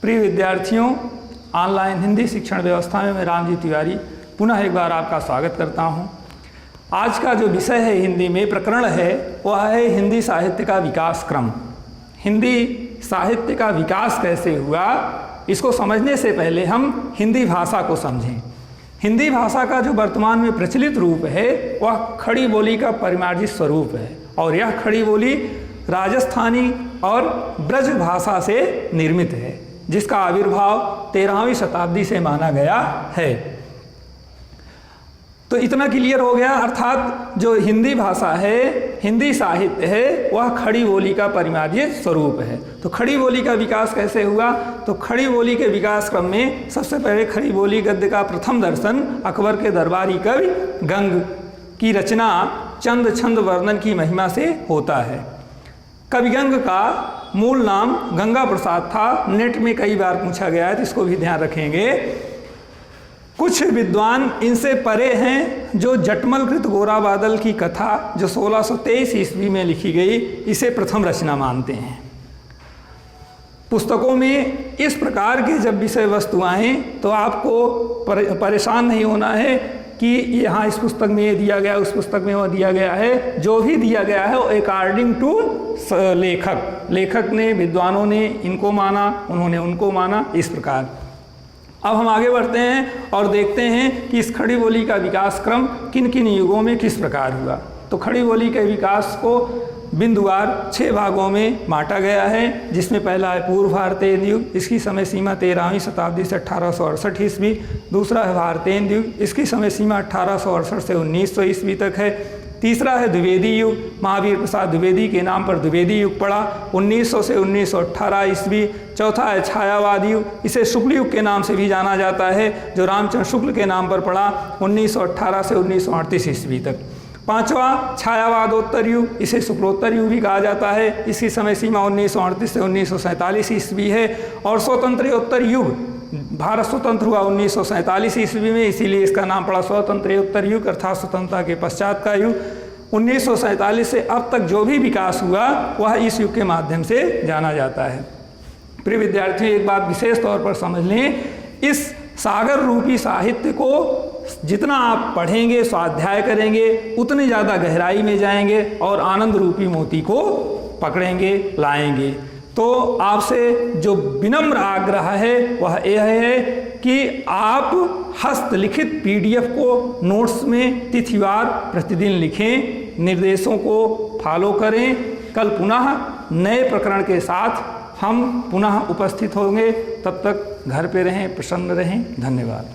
प्रिय विद्यार्थियों, ऑनलाइन हिंदी शिक्षण व्यवस्था में मैं रामजी तिवारी पुनः एक बार आपका स्वागत करता हूं। आज का जो विषय है हिंदी में प्रकरण है वह है हिंदी साहित्य का विकास क्रम। हिंदी साहित्य का विकास कैसे हुआ, इसको समझने से पहले हम हिंदी भाषा को समझें। हिंदी भाषा का जो वर्तमान में प्रचलित रूप है वह खड़ी बोली का परिमार्जित स्वरूप है और यह खड़ी बोली राजस्थानी और ब्रज भाषा से निर्मित है, जिसका आविर्भाव 13वीं शताब्दी से माना गया है। तो इतना क्लियर हो गया, अर्थात जो हिंदी भाषा है, हिंदी साहित्य है, वह खड़ी बोली का परिमार्जित स्वरूप है। तो खड़ी बोली का विकास कैसे हुआ? तो खड़ी बोली के विकास क्रम में सबसे पहले खड़ी बोली गद्य का प्रथम दर्शन अकबर के दरबारी कवि गंग की रचना चंद छंद वर्णन की महिमा से होता है। कवि गंग का मूल नाम गंगा प्रसाद था। नेट में कई बार पूछा गया है तो इसको भी ध्यान रखेंगे। कुछ विद्वान इनसे परे हैं जो जटमलकृत गोरा बादल की कथा जो 1623 ईस्वी में लिखी गई, इसे प्रथम रचना मानते हैं। पुस्तकों में इस प्रकार के जब विषय वस्तु आएँ तो आपको परेशान नहीं होना है कि यहाँ इस पुस्तक में ये दिया गया, उस पुस्तक में वो दिया गया है। जो भी दिया गया है वो अकॉर्डिंग टू लेखक ने, विद्वानों ने इनको माना, उन्होंने उनको माना, इस प्रकार। अब हम आगे बढ़ते हैं और देखते हैं कि इस खड़ी बोली का विकास क्रम किन किन युगों में किस प्रकार हुआ। तो खड़ी बोली के विकास को बिंदुवार 6 भागों में बांटा गया है, जिसमें पहला है पूर्व भारतीय युग, इसकी समय सीमा 13वीं शताब्दी से 1868 ईस्वी। दूसरा है भारतीय युग, इसकी समय सीमा 1868 से 1900 ईस्वी तक है। तीसरा है द्विवेदी युग, महावीर प्रसाद द्विवेदी के नाम पर द्विवेदी युग पड़ा, 1900 से 1918 ईस्वी। चौथा है छायावाद युग, इसे शुक्ल युग के नाम से भी जाना जाता है, जो रामचंद्र शुक्ल के नाम पर पड़ा 1918 से 1938 ईस्वी तक। पांचवा छायावादोत्तर युग, इसे शुक्लोत्तर युग भी कहा जाता है, इसकी समय सीमा 1938 से 1947 ईस्वी है। और स्वतंत्रोत्तर युग, भारत स्वतंत्र हुआ 1947 ईस्वी में, इसीलिए इसका नाम पड़ा स्वतंत्रोत्तर युग, अर्थात स्वतंत्रता के पश्चात का युग। 1947 से अब तक जो भी विकास हुआ वह इस युग के माध्यम से जाना जाता है। प्रिय विद्यार्थियों, एक बात विशेष तौर पर समझ लें, इस सागर रूपी साहित्य को जितना आप पढ़ेंगे, स्वाध्याय करेंगे, उतनी ज़्यादा गहराई में जाएंगे और आनंद रूपी मोती को पकड़ेंगे, लाएंगे। तो आपसे जो विनम्र आग्रह है वह यह है कि आप हस्तलिखित PDF को नोट्स में तिथिवार प्रतिदिन लिखें, निर्देशों को फॉलो करें। कल पुनः नए प्रकरण के साथ हम पुनः उपस्थित होंगे। तब तक घर पे रहें, प्रसन्न रहें। धन्यवाद।